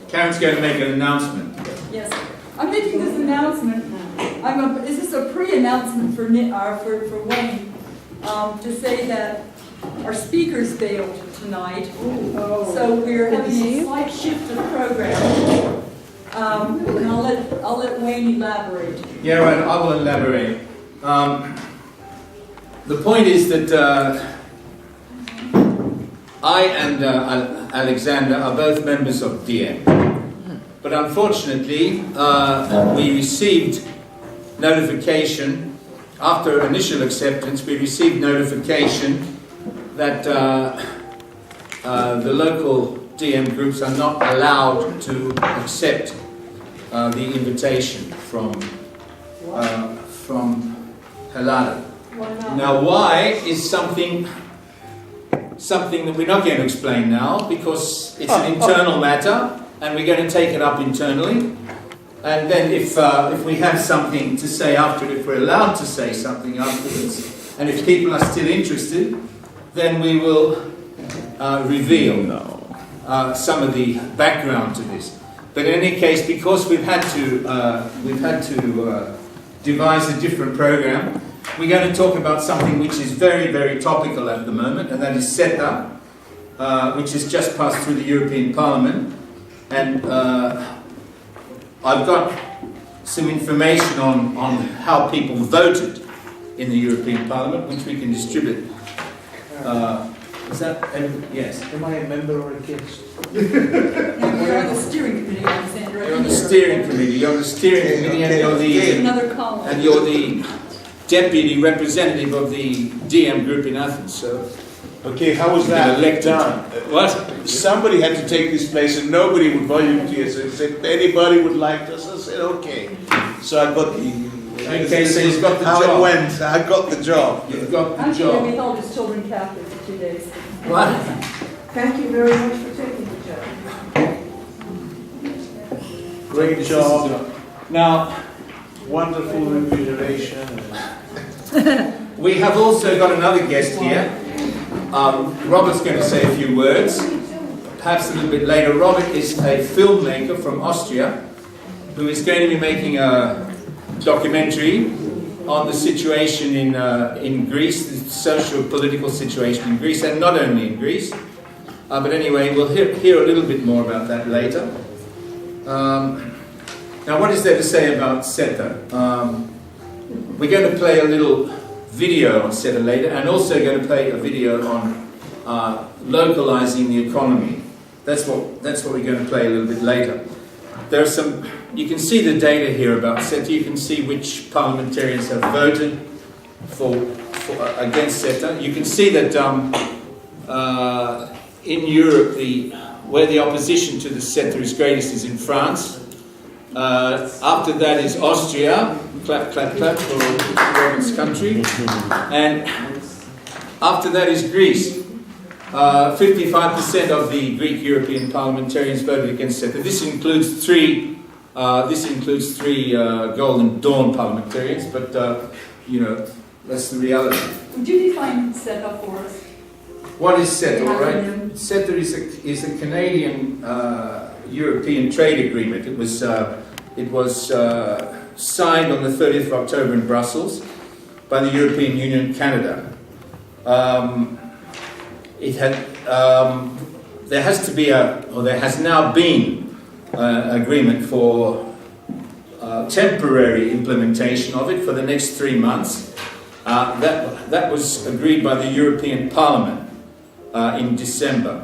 Karen's going to make an announcement. Yes, I'm making this announcement. Is this a pre-announcement for Wayne to say that our speakers failed tonight, so we're having a slight shift of program. And I'll let Wayne elaborate. Yeah, right. I will elaborate. The point is that I and Alexander are both members of DM, but unfortunately, we received notification after initial acceptance. We received notification that the local DM groups are not allowed to accept the invitation from HELADA. Now, why is something that we're not going to explain now, because it's an internal matter, and we're going to take it up internally. And then if we have something to say after, if we're allowed to say something afterwards, and if people are still interested, then we will reveal some of the background to this. But in any case, because we've had to devise a different program, we're going to talk about something which is very, very topical at the moment, and that is CETA, which has just passed through the European Parliament. And I've got some information on how people voted in the European Parliament, which we can distribute. Is that, yes? Am I a member or a guest? You're on the steering committee, Alexander. You're on the steering committee. You're on the steering committee, and you're the deputy representative of the DM group in Athens. So, okay, how was that done? What? Somebody had to take this place, and nobody would volunteer. So he said, if anybody would like this, I said, okay. So I got the. Okay, so you've got the how job. It went. I got the job. You've got the I'm job. going to be held as children Catholic for 2 days. What? Thank you very much for taking the job. Great job. Now, Wonderful remuneration. we have also got another guest here. Robert's going to say a few words, perhaps a little bit later. Robert is a filmmaker from Austria who is going to be making a documentary on the situation in Greece, the social political situation in Greece, and not only in Greece. But anyway, we'll hear a little bit more about that later. Now, what is there to say about CETA? We're going to play a little video on CETA later, and also going to play a video on localizing the economy. That's what we're going to play a little bit later. There are some. You can see the data here about CETA. You can see which parliamentarians have voted for against CETA. You can see that in Europe, where the opposition to the CETA is greatest is in France. After that is Austria. Clap, clap, clap for Robin's country. And after that is Greece. 55% of the Greek European parliamentarians voted against CETA. This includes three Golden Dawn parliamentarians, but you know, that's the reality. Would you define CETA for us? What is CETA, all right? CETA is a Canadian European trade agreement. It was signed on the 30th of October in Brussels by the European Union and Canada. There has now been agreement for temporary implementation of it for the next 3 months. That was agreed by the European Parliament in December.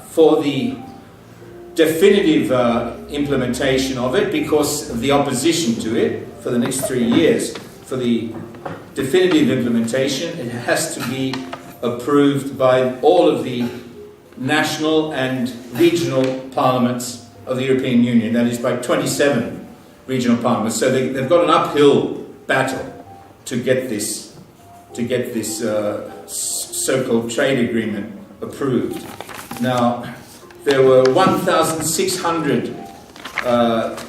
For the definitive implementation of it, because of the opposition to it for the next 3 years, for the definitive implementation, it has to be approved by all of the national and regional parliaments of the European Union. That is by 27 regional parliaments. So they've got an uphill battle to get this so-called trade agreement approved. Now, there were 1,600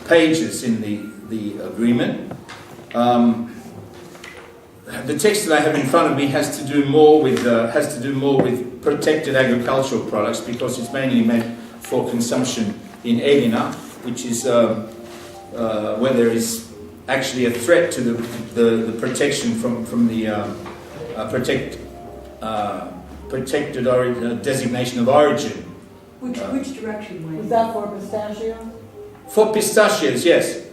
pages in the agreement. The text that I have in front of me has to do more with protected agricultural products, because it's mainly meant for consumption in ELADA, which is where there is actually a threat to the protection from the protected designation of origin. Which direction, Wayne? Is that for pistachio? For pistachios, yes.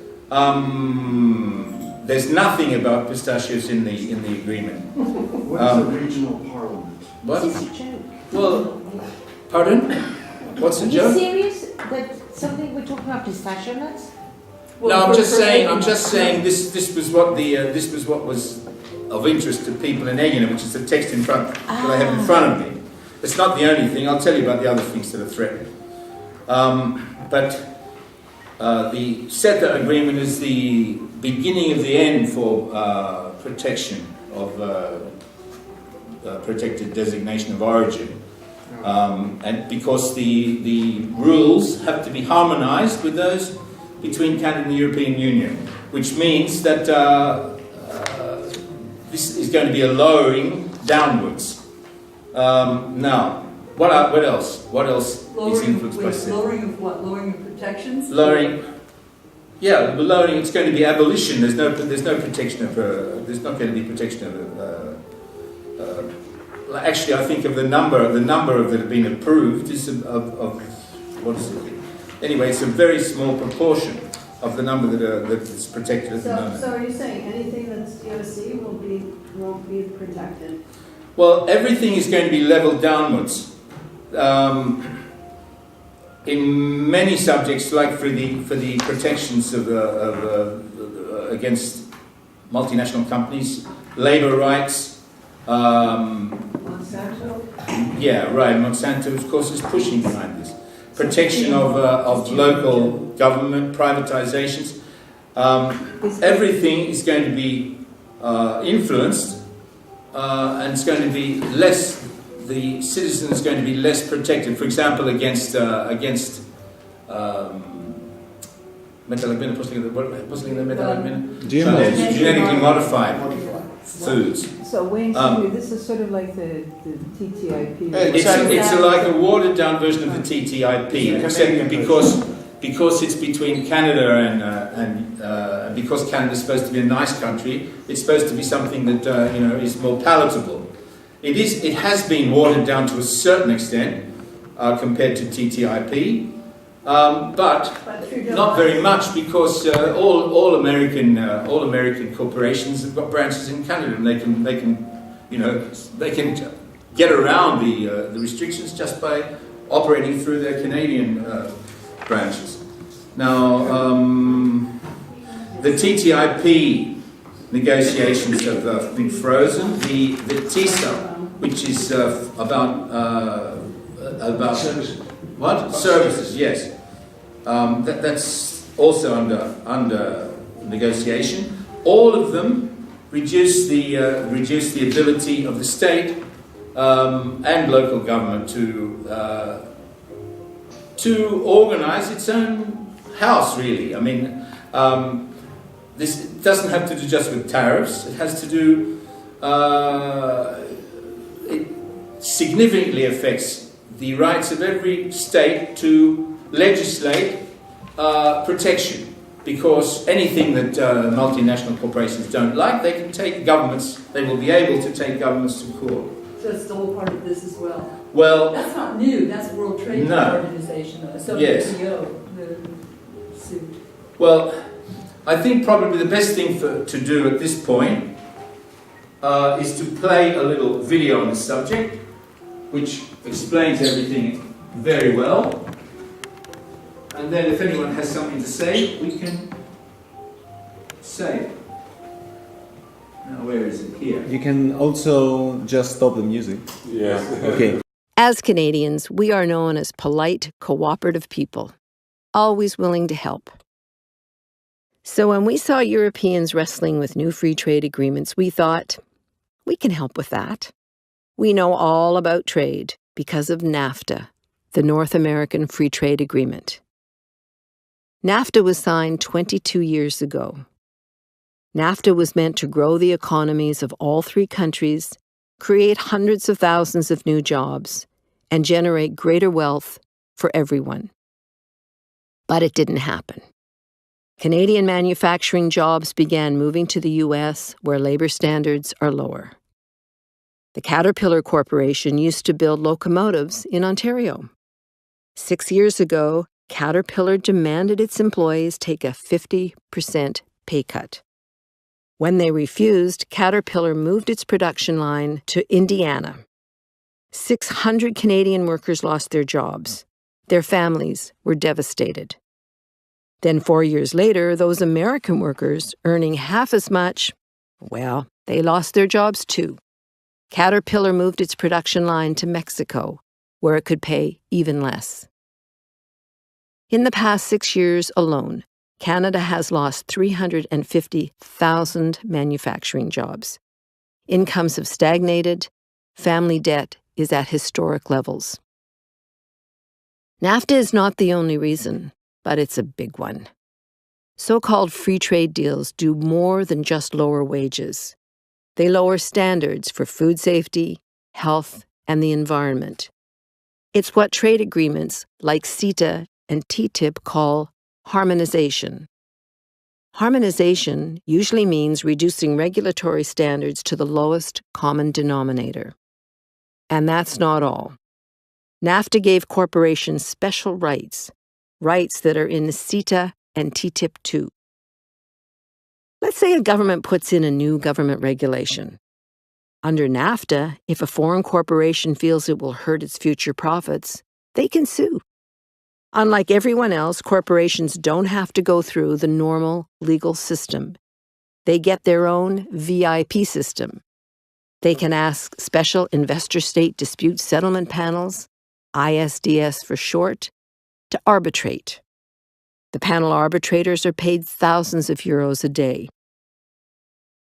There's nothing about pistachios in the agreement. What is a regional parliament? What? This is a joke. Well, pardon? What's the Are you joke? serious that something we're talking about pistachio nuts? No, I'm just saying this was what was of interest to people in Egina, which is the text in front that I have in front of me. It's not the only thing. I'll tell you about the other things that are threatened. But the CETA agreement is the beginning of the end for protection of protected designation of origin. And because the rules have to be harmonized with those between Canada and the European Union, which means that this is going to be a lowering downwards. Now, what else? What else is influenced by CETA? Lowering of what? Lowering of protections? Lowering. Yeah, lowering. It's going to be abolition. There's no protection of. There's not going to be protection of. Actually, I think of the number of that have been approved is of what is it? Anyway, it's a very small proportion of the number that's protected at the moment. So are you saying anything that's DOC won't be protected? Well, everything is going to be leveled downwards. In many subjects, like for the protections of against multinational companies, labour rights. Monsanto? Yeah, right. Monsanto, of course, is pushing behind this. Protection of local government, privatizations. Everything is going to be influenced, and it's going to be less. The citizen is going to be less protected. For example, against genetically modified foods. So Wayne, this is sort of like the TTIP. It's like a watered down version of the TTIP, except because it's between Canada and because Canada is supposed to be a nice country, it's supposed to be something that is more palatable. It has been watered down to a certain extent compared to TTIP, but not very much, because all American corporations have got branches in Canada, and they can get around the restrictions just by operating through their Canadian branches. Now, the TTIP negotiations have been frozen. The TISA, which is about Services. what? Services, yes. That's also under negotiation. All of them reduce the ability of the state and local government to organise its own house. Really, I mean, this doesn't have to do just with tariffs. It has to do. It significantly affects the rights of every state to legislate protection, because anything that multinational corporations don't like, they can take governments. They will be able to take governments to court. So it's still a part of this as well. Well, That's not new. That's World Trade Organization, WTO, Yes. the suit. Well, I think probably the best thing to do at this point is to play a little video on the subject, which explains everything very well. And then if anyone has something to say, we can say it. Now, where is it? Here. You can also just stop the music. Yeah. Okay. As Canadians, we are known as polite, cooperative people, always willing to help. So when we saw Europeans wrestling with new free trade agreements, we thought, we can help with that. We know all about trade because of NAFTA, the North American Free Trade Agreement. NAFTA was signed 22 years ago. NAFTA was meant to grow the economies of all three countries, create hundreds of thousands of new jobs, and generate greater wealth for everyone. But it didn't happen. Canadian manufacturing jobs began moving to the U.S., where labor standards are lower. The Caterpillar Corporation used to build locomotives in Ontario. 6 years ago, Caterpillar demanded its employees take a 50% pay cut. When they refused, Caterpillar moved its production line to Indiana. 600 Canadian workers lost their jobs. Their families were devastated. Then 4 years later, those American workers earning half as much, well, they lost their jobs too. Caterpillar moved its production line to Mexico, where it could pay even less. In the past 6 years alone, Canada has lost 350,000 manufacturing jobs. Incomes have stagnated. Family debt is at historic levels. NAFTA is not the only reason, but it's a big one. So-called free trade deals do more than just lower wages. They lower standards for food safety, health, and the environment. It's what trade agreements like CETA and TTIP call harmonization. Harmonization usually means reducing regulatory standards to the lowest common denominator. And that's not all. NAFTA gave corporations special rights that are in CETA and TTIP too. Let's say a government puts in a new government regulation. Under NAFTA, if a foreign corporation feels it will hurt its future profits, they can sue. Unlike everyone else, corporations don't have to go through the normal legal system. They get their own VIP system. They can ask special investor-state dispute settlement panels, ISDS for short, to arbitrate. The panel arbitrators are paid thousands of euros a day.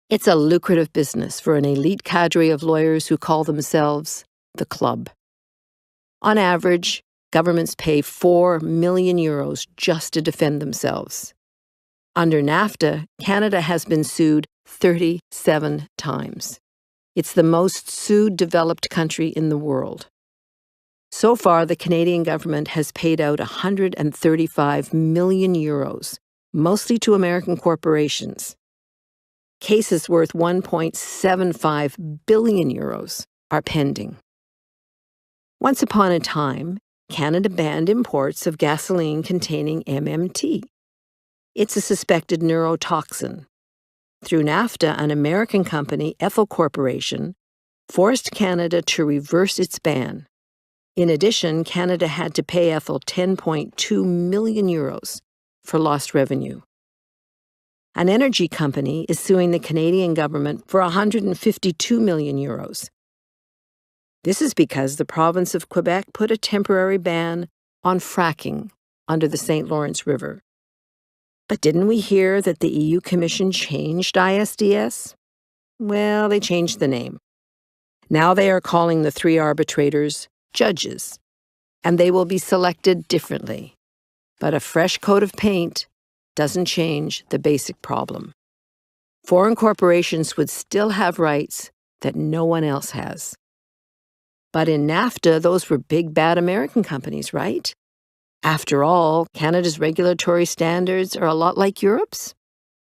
It's a lucrative business for an elite cadre of lawyers who call themselves the club. On average, governments pay 4 million euros just to defend themselves. Under NAFTA, Canada has been sued 37 times. It's the most sued developed country in the world. So far, the Canadian government has paid out 135 million euros, mostly to American corporations. Cases worth 1.75 billion euros are pending. Once upon a time, Canada banned imports of gasoline containing MMT. It's a suspected neurotoxin. Through NAFTA, an American company, Ethyl Corporation, forced Canada to reverse its ban. In addition, Canada had to pay Ethyl 10.2 million euros for lost revenue. An energy company is suing the Canadian government for 152 million euros. This is because the province of Quebec put a temporary ban on fracking under the St. Lawrence River. But didn't we hear that the EU Commission changed ISDS? Well, they changed the name. Now they are calling the 3 arbitrators judges, and they will be selected differently. But a fresh coat of paint doesn't change the basic problem. Foreign corporations would still have rights that no one else has. But in NAFTA, those were big, bad American companies, right? After all, Canada's regulatory standards are a lot like Europe's.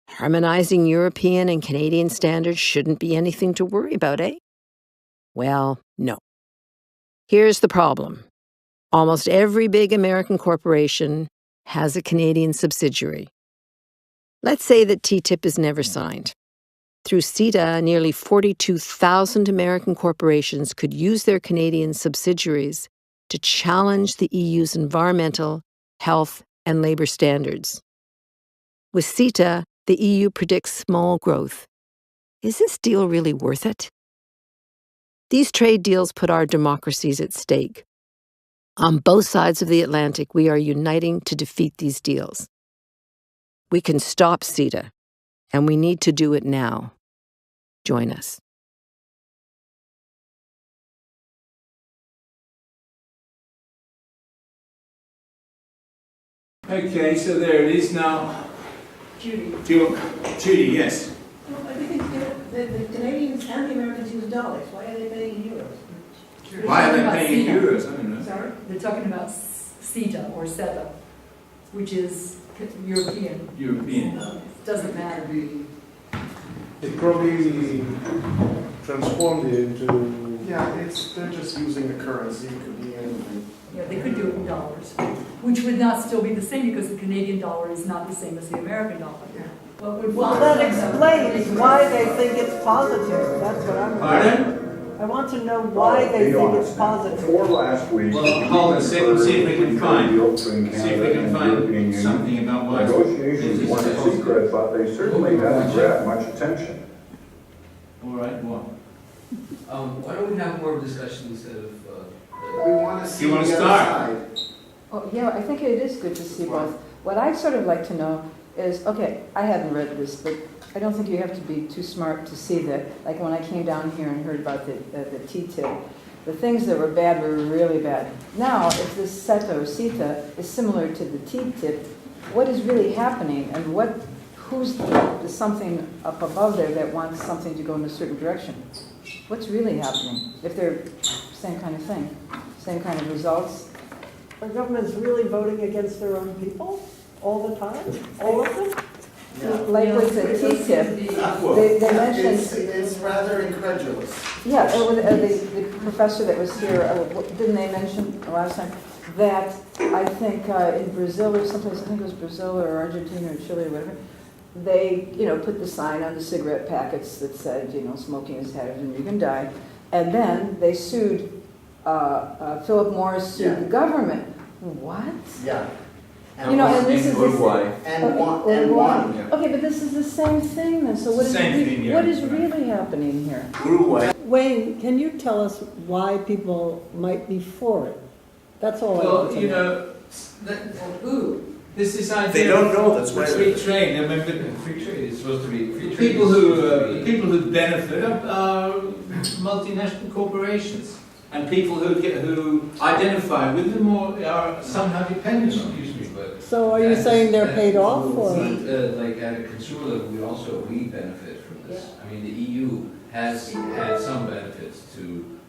Harmonizing European and Canadian standards shouldn't be anything to worry about, eh? Well, no. Here's the problem. Almost every big American corporation has a Canadian subsidiary. Let's say that TTIP is never signed. Through CETA, nearly 42,000 American corporations could use their Canadian subsidiaries to challenge the EU's environmental, health, and labor standards. With CETA, the EU predicts small growth. Is this deal really worth it? These trade deals put our democracies at stake. On both sides of the Atlantic, we are uniting to defeat these deals. We can stop CETA, and we need to do it now. Join us. Okay, so there it is now. Judy. Judy, yes. Well, I think the Canadians and the Americans use dollars. Why are they paying in euros? Why are they paying in euros? I don't know. Sorry? They're talking about CETA or CETA, which is European. European. It doesn't matter. It probably transformed into. Yeah, they're just using the currency, it could be anything. Yeah, they could do it in dollars, which would not still be the same because the Canadian dollar is not the same as the American dollar. What would Well, that explains why they think it's positive. That's what I'm. Pardon? I want to know why they think it's positive. Before last week. Well, hold on a second, see if we can find something about why. Negotiations weren't secret, but they certainly haven't grabbed much attention. All right, what? Why don't we have more of a discussion instead of, We want to see You the wanna other start? side. Oh, yeah, I think it is good to see both. What I'd sort of like to know is, okay, I haven't read this, but I don't think you have to be too smart to see that. Like when I came down here and heard about the TTIP, the things that were bad were really bad. Now, if this CETA or CETA is similar to the TTIP, what is really happening and who's the something up above there that wants something to go in a certain direction? What's really happening if they're same kind of thing, same kind of results? Our government's really voting against their own people all the time, all of them? Like with the TTIP, they mentioned. It's rather incredulous. Yeah, the professor that was here, didn't they mention last time that I think in Brazil or someplace, I think it was Brazil or Argentina or Chile or whatever, they, put the sign on the cigarette packets that said, smoking is hazardous and you can die. And then they sued, Philip Morris sued the government. What? Yeah. And this is Uruguay. And one. Okay, but this is the same thing then. So what is Same thing, yeah. what is really happening here? Uruguay. Wayne, can you tell us why people might be for it? That's all I want Well, to you know. know, this is idea. They don't know, that's why. free trade. I mean, free trade is supposed to be, free trade people is who supposed to be- people who benefit are multinational corporations and people who identify with them or are somehow dependent on them. Excuse me, but. So are you saying they're paid off or? Like at a consumer level, we benefit from this. I mean, the EU has had some benefits to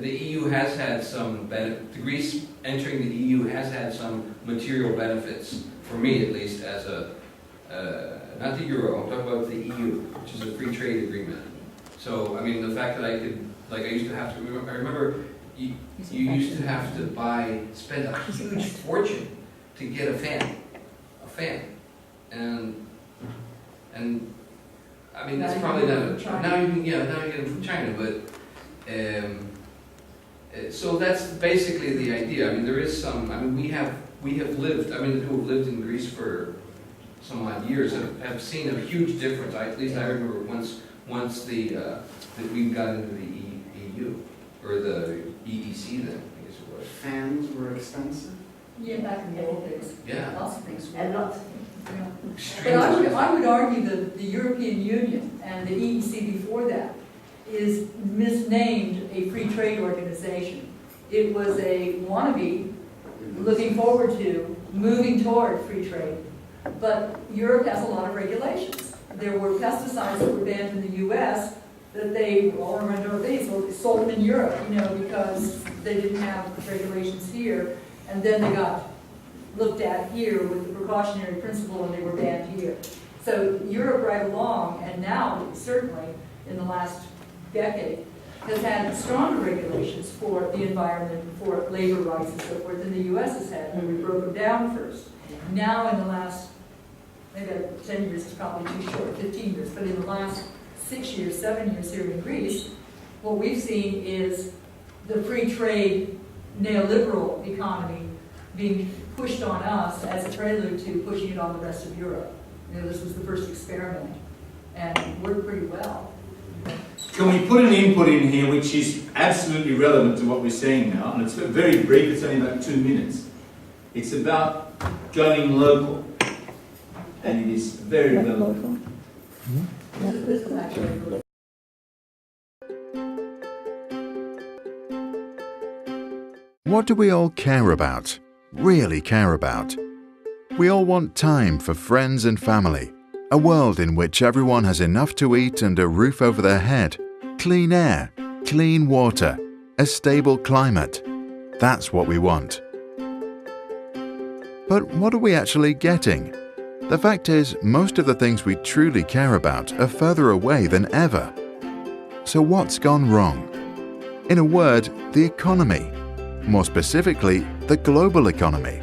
the EU has had some benefit, Greece entering the EU has had some material benefits, for me at least, as not the Euro, I'm talking about the EU, which is a free trade agreement. So, I mean, the fact that I could, I used to have to, I remember you used to have to spend a huge fortune to get a fan. And I mean, that's probably not, now you can get them from China, but, so that's basically the idea. I mean, there is some, I mean, we have lived, I mean, the people who have lived in Greece for some odd years have seen a huge difference. At least I remember once that we got into the EU, or the EEC then, I guess it was. Fans were expensive. Yeah, back in the old days. Yeah. Lots of things. And lots. Yeah. But Extremely I would argue that the European Union and the EEC before that is misnamed a free trade organization. It was a wannabe looking forward to moving toward free trade. But Europe has a lot of regulations. There were pesticides that were banned in the US that they all remember these, so they sold them in Europe, because they didn't have regulations here. And then they got looked at here with the precautionary principle and they were banned here. So Europe right along, and now certainly in the last decade, has had stronger regulations for the environment, for labor rights and so forth than the US has had, and we broke them down first. Now in the last, maybe 10 years is probably too short, 15 years, but in the last 6 years, 7 years here in Greece, what we've seen is the free trade neoliberal economy being pushed on us as a prelude to pushing it on the rest of Europe. This was the first experiment, and it worked pretty well. Can we put an input in here which is absolutely relevant to what we're saying now, and it's very brief, it's only about 2 minutes. It's about going local, and it is very relevant. What do we all care about? Really care about? We all want time for friends and family, a world in which everyone has enough to eat and a roof over their head, clean air, clean water, a stable climate. That's what we want. But what are we actually getting? The fact is, most of the things we truly care about are further away than ever. So what's gone wrong? In a word, the economy. More specifically, the global economy.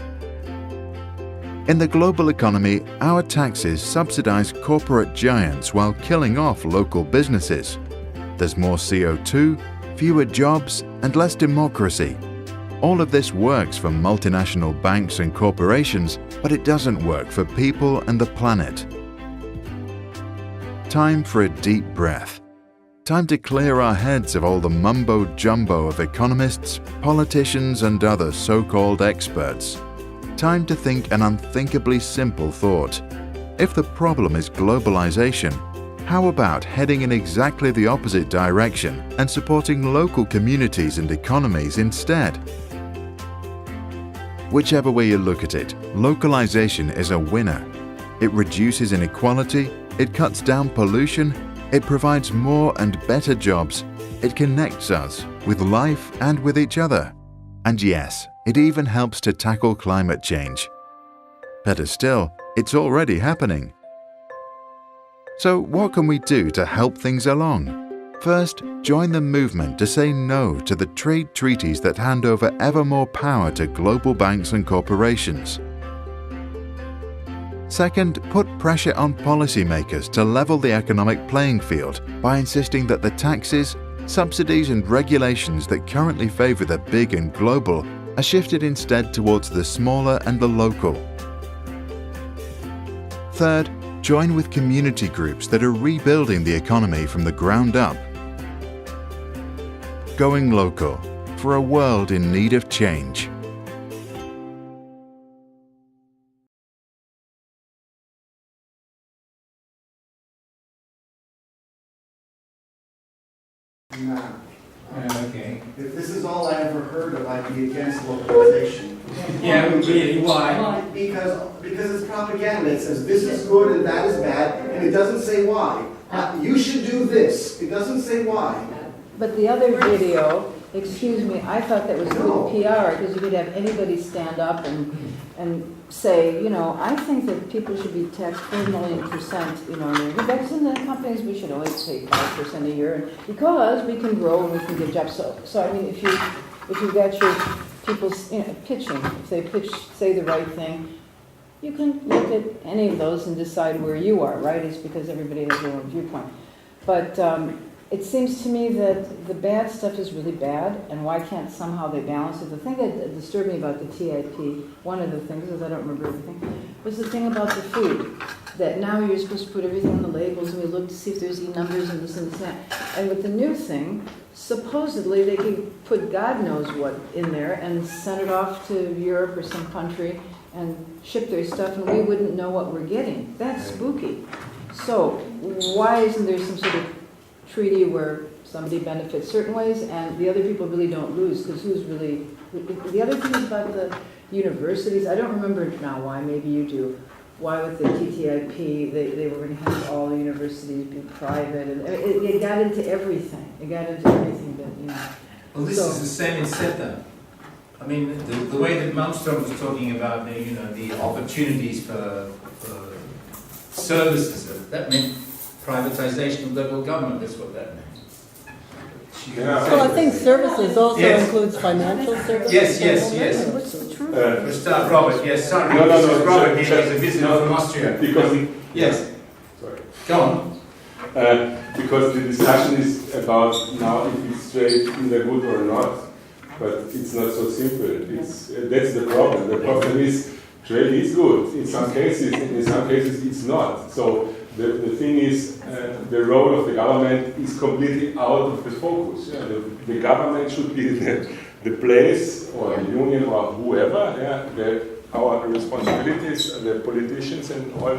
In the global economy, our taxes subsidize corporate giants while killing off local businesses. There's more CO2, fewer jobs, and less democracy. All of this works for multinational banks and corporations, but it doesn't work for people and the planet. Time for a deep breath. Time to clear our heads of all the mumbo-jumbo of economists, politicians, and other so-called experts. Time to think an unthinkably simple thought. If the problem is globalization, how about heading in exactly the opposite direction and supporting local communities and economies instead? Whichever way you look at it, localization is a winner. It reduces inequality, it cuts down pollution, it provides more and better jobs, it connects us with life and with each other. And yes, it even helps to tackle climate change. Better still, it's already happening. So what can we do to help things along? First, join the movement to say no to the trade treaties that hand over ever more power to global banks and corporations. Second, put pressure on policymakers to level the economic playing field by insisting that the taxes, subsidies and regulations that currently favor the big and global are shifted instead towards the smaller and the local. Third, join with community groups that are rebuilding the economy from the ground up. Going local for a world in need of change. Okay. If this is all I ever heard of, I'd be against localization. Yeah, really, why? Because it's propaganda. It says this is good and that is bad, and it doesn't say why. You should do this. It doesn't say why. But the other video, excuse me, I thought that was good PR, because you could have anybody stand up and say, you know, I think that people should be taxed 4 million%, you know, that's in the companies, we should only pay 5% a year, because we can grow and we can give jobs. So I mean, if you've got your people, you know, pitching, if they say the right thing, you can look at any of those and decide where you are, right? It's because everybody has their own viewpoint. But it seems to me that the bad stuff is really bad, and why can't somehow they balance it? The thing that disturbed me about the TIP, one of the things, because I don't remember everything, was the thing about the food. That now you're supposed to put everything on the labels, and we look to see if there's numbers and this and that. And with the new thing, supposedly they could put God knows what in there and send it off to Europe or some country and ship their stuff, and we wouldn't know what we're getting. That's spooky. So why isn't there some sort of treaty where somebody benefits certain ways and the other people really don't lose? Because who's really... The other thing is about the universities. I don't remember now why, maybe you do. Why with the TTIP, they were going to have all the universities be private, and it got into everything. It got into everything that, you know. Well, this is the same in CETA. I mean, the way that Malmström was talking about the opportunities for services, that meant privatization of local government. That's what that meant. Well, I think services also includes financial services. Yes. What's the truth? For start, Robert, yes, sorry. No, Robert here is a visitor from Austria. Because yes. Sorry. Go on. Because the discussion is about now if it's trade either good or not, but it's not so simple. That's the problem. The problem is trade is good in some cases, and in some cases it's not. So the thing is, the role of the government is completely out of the focus. Yeah, the government should be the place, or the union, or whoever. Yeah, our responsibilities, the politicians and all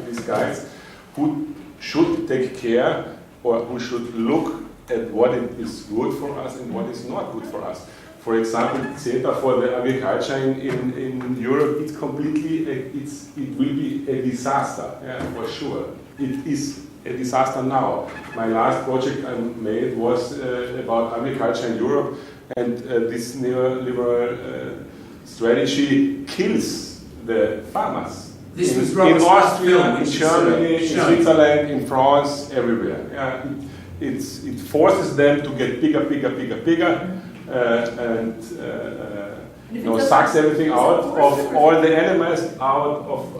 these guys, who should take care, or who should look at what is good for us and what is not good for us. For example, CETA for the agriculture in Europe, it's completely, it will be a disaster, for sure. It is a disaster now. My last project I made was about agriculture in Europe, And this neoliberal strategy kills the farmers. This was in Robert Austria, film, in which is, Germany, in shown. Switzerland, in France, everywhere. It forces them to get bigger, and sucks everything out of all the animals, out of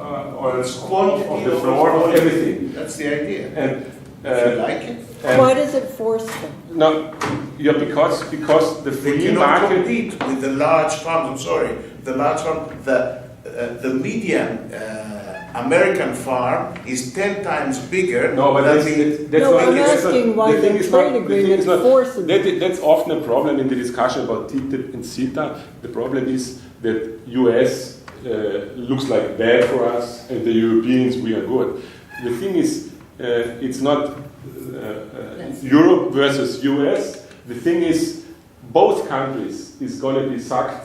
the floor, of everything. That's the idea. And if you like it. Why does it force them? No, because the They free cannot market. compete with the large farms. I'm sorry, the large farm, the median American farm is 10 times bigger. No, but than that's No, not. I'm that's asking not, why the thing the is trade not- the thing agreement is not- forces That's often a problem in the discussion about TTIP and CETA. The problem is that US looks like bad for us, and the Europeans we are good. The thing is, it's not Europe versus US. The thing is, both countries is going to be sucked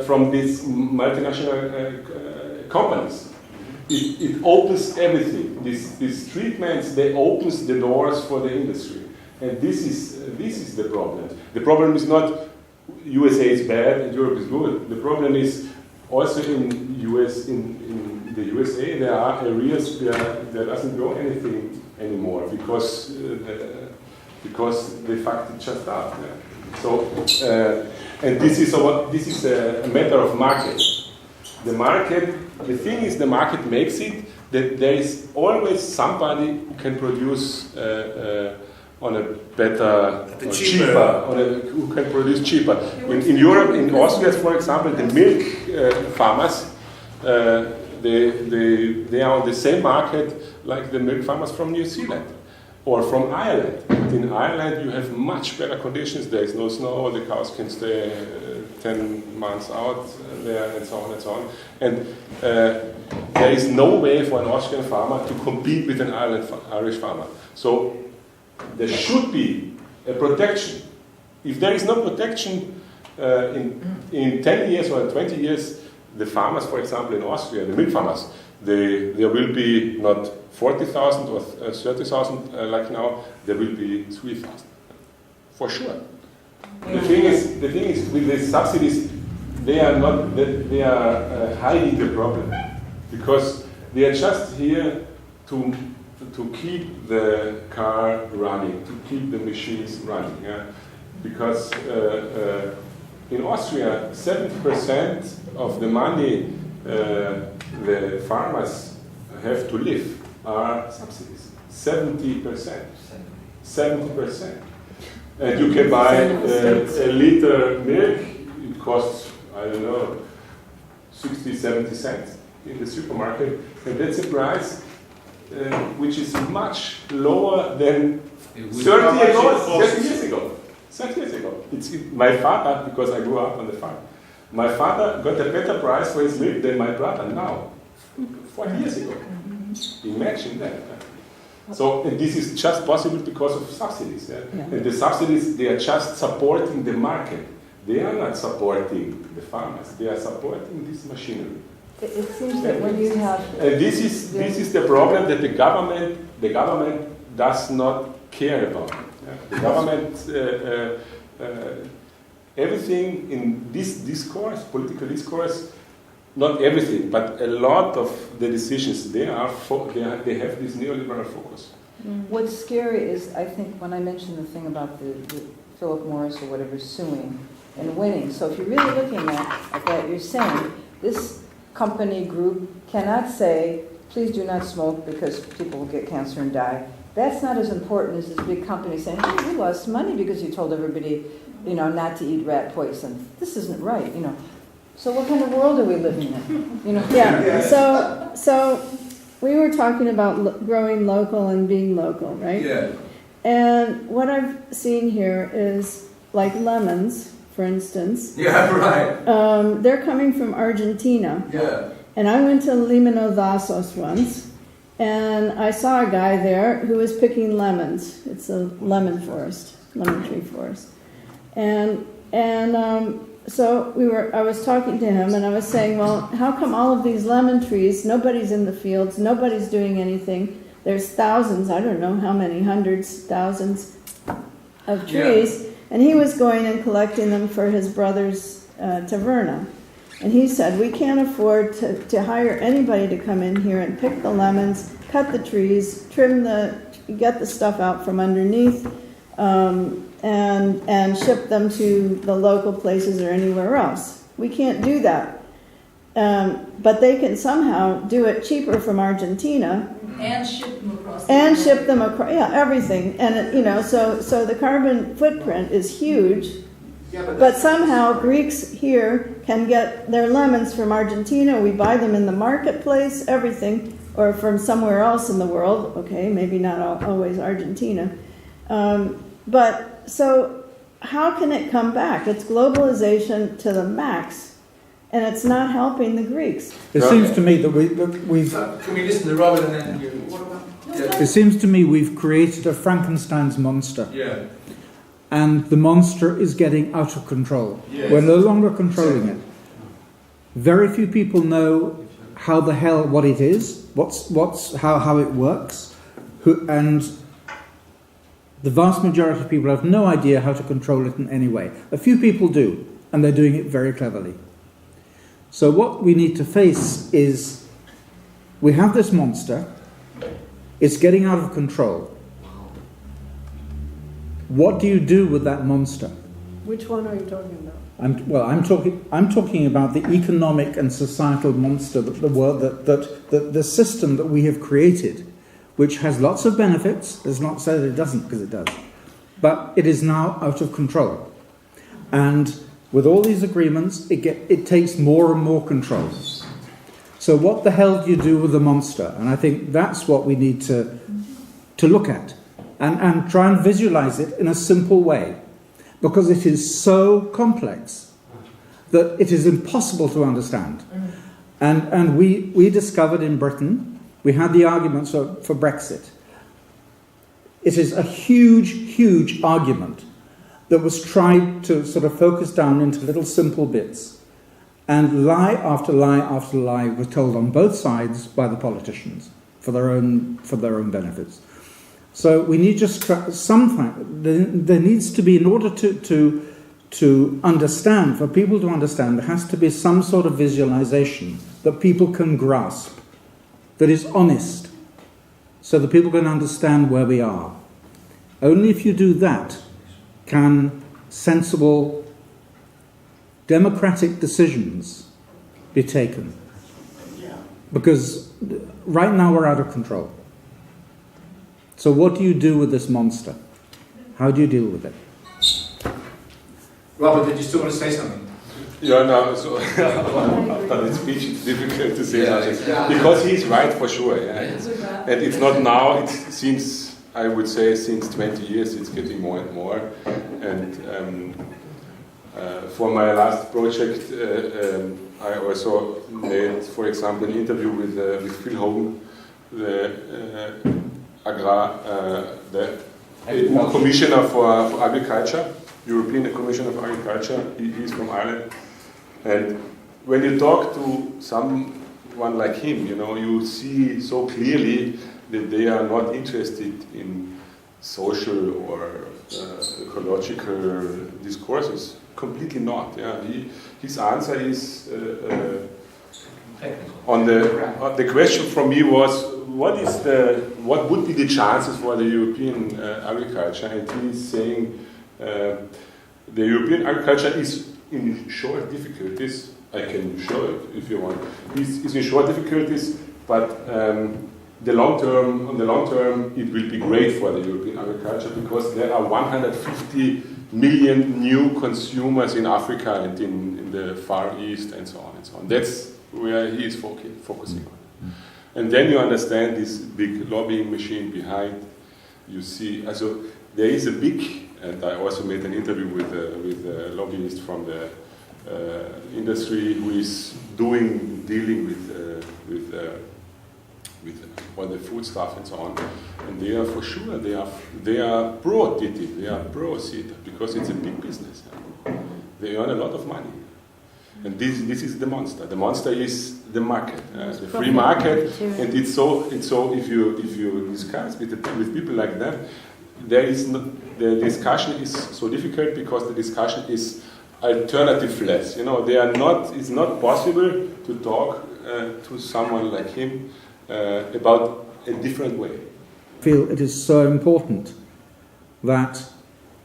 from these multinational companies. It opens everything. These treatments, they opens the doors for the industry, and this is the problem. The problem is not USA is bad and Europe is good. The problem is also in the USA there are areas where there doesn't grow anything anymore because they fucked it just up. Yeah. So and this is a matter of market. The thing is, the market makes it that there is always somebody who can produce on a better, or cheaper, who can produce cheaper. In Europe, in Austria, for example, the milk farmers, they are on the same market like the milk farmers from New Zealand or from Ireland. But in Ireland, you have much better conditions. There is no snow. The cows can stay 10 months out there, and so on and so on. And there is no way for an Austrian farmer to compete with an Irish farmer. So there should be a protection. If there is no protection in 10 years or 20 years, the farmers, for example, in Austria, the milk farmers, there will be not 40,000 or 30,000 like now. There will be 3,000 for sure. The thing is, with the subsidies, they are hiding the problem because they are just here to keep the car running, to keep the machines running. Yeah? Because in Austria, 70% of the money the farmers have to live are subsidies. 70%. 70%. And you can buy a liter milk, it costs, I don't know, 60, 70 cents in the supermarket. And that's a price which is much lower than 30 years ago. 30 years ago. My father, because I grew up on the farm, my father got a better price for his milk than my brother now, 40 years ago. Imagine that. So and this is just possible because of subsidies. Yeah? Yeah. And the subsidies, they are just supporting the market. They are not supporting the farmers. They are supporting this machinery. It seems that when you have... And this is the problem that the government does not care about. Yeah? The government, everything in this discourse, political discourse, not everything, but a lot of the decisions, they have this neoliberal focus. What's scary is, I think, when I mentioned the thing about the Philip Morris or whatever suing and winning. So if you're really looking at that, you're saying this company group cannot say, please do not smoke because people will get cancer and die. That's not as important as this big company saying, hey, we lost money because you told everybody, not to eat rat poison. This isn't right, So what kind of world are we living in? Yeah. So we were talking about growing local and being local, right? Yeah. And what I've seen here is like lemons, for instance. Yeah, right. They're coming from Argentina. Yeah. And I went to Limonadazos once, and I saw a guy there who was picking lemons. It's a lemon tree forest, So I was talking to him and I was saying, well, how come all of these lemon trees, nobody's in the fields, nobody's doing anything. There's thousands, I don't know how many, hundreds, thousands of trees. And he was going and collecting them for his brother's taverna. And he said, we can't afford to hire anybody to come in here and pick the lemons, cut the trees, get the stuff out from underneath, and ship them to the local places or anywhere else. We can't do that. But they can somehow do it cheaper from Argentina. And ship them across. And ship them across, yeah, everything. And, so the carbon footprint is huge. Yeah, But somehow Greeks here can get their lemons from Argentina. We buy them in the marketplace, everything, or from somewhere else in the world. Okay, maybe not always Argentina. But so how can it come back? It's globalization to the max. And it's not helping the Greeks. It seems to me that we've. Can we listen to Robert and then you? It seems to me we've created a Frankenstein's monster. Yeah. And the monster is getting out of control. Yes. We're no longer controlling it. Very few people know what it is, how it works, and the vast majority of people have no idea how to control it in any way. A few people do, and they're doing it very cleverly. So what we need to face is, we have this monster, it's getting out of control. What do you do with that monster? Which one are you talking about? I'm talking about the economic and societal monster that the system that we have created, which has lots of benefits. Let's not say that it doesn't, because it does. But it is now out of control. And with all these agreements, it takes more and more control. So what the hell do you do with the monster? And I think that's what we need to look at and try and visualize it in a simple way, because it is so complex that it is impossible to understand. And we discovered in Britain, we had the arguments for Brexit. It is a huge, huge argument that was tried to sort of focus down into little simple bits. And lie after lie after lie was told on both sides by the politicians for their own benefits. So we need just there needs to be, in order to understand, for people to understand, there has to be some sort of visualization that people can grasp, that is honest, so that people can understand where we are. Only if you do that can sensible, democratic decisions be taken. Because right now we're out of control. So what do you do with this monster? How do you deal with it? Robert, did you still want to say something? Yeah, no, so after the speech it's difficult to say something. Because he's right for sure. Yeah. And it's not now, it seems, I would say, since 20 years it's getting more and more. And for my last project, I also made, for example, an interview with Phil Hogan, the EU Commissioner for Agriculture, European Commissioner for Agriculture. He's from Ireland. And when you talk to someone like him, you see so clearly that they are not interested in social or ecological discourses. Completely not. Yeah, his answer is on the question from me was, what would be the chances for the European agriculture? And he's saying the European agriculture is in short difficulties. I can show it if you want. It's in short difficulties, but on the long term, it will be great for the European agriculture, because there are 150 million new consumers in Africa and in the Far East and so on and so on. That's where he is focusing on. And then you understand this big lobbying machine behind. You see, also there is a big, and I also made an interview with a lobbyist from the industry who is dealing with all the food stuff and so on. And they are for sure, they are pro TTIP, they are pro CETA, because it's a big business. They earn a lot of money. And this is the monster. The monster is the market, the free market. And it's so if you discuss with people like that, there is the discussion is so difficult because the discussion is alternative-less. You know, they are not. It's not possible to talk to someone like him about a different way. I feel it is so important that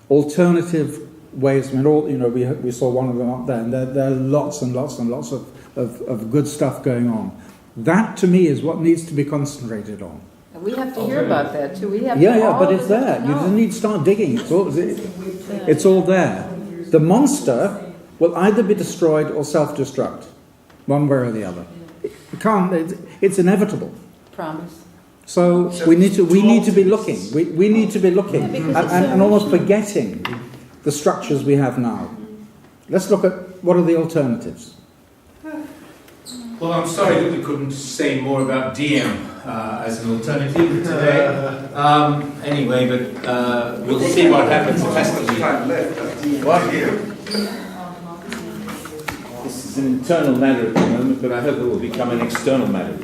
alternative ways. I mean, we saw one of them up there, and there are lots and lots and lots of good stuff going on. That, to me, is what needs to be concentrated on. And we have to hear about that too. We have But it's there. You just need to start digging. It's all there. The monster will either be destroyed or self-destruct, one way or the other. It's inevitable. Promise. So we need to be looking. We need to be looking and almost forgetting the structures we have now. Let's look at what are the alternatives. Well, I'm sorry that we couldn't say more about DM as an alternative today. Anyway, but we'll see what happens. It has to be. What? This is an internal matter at the moment, but I hope it will become an external matter.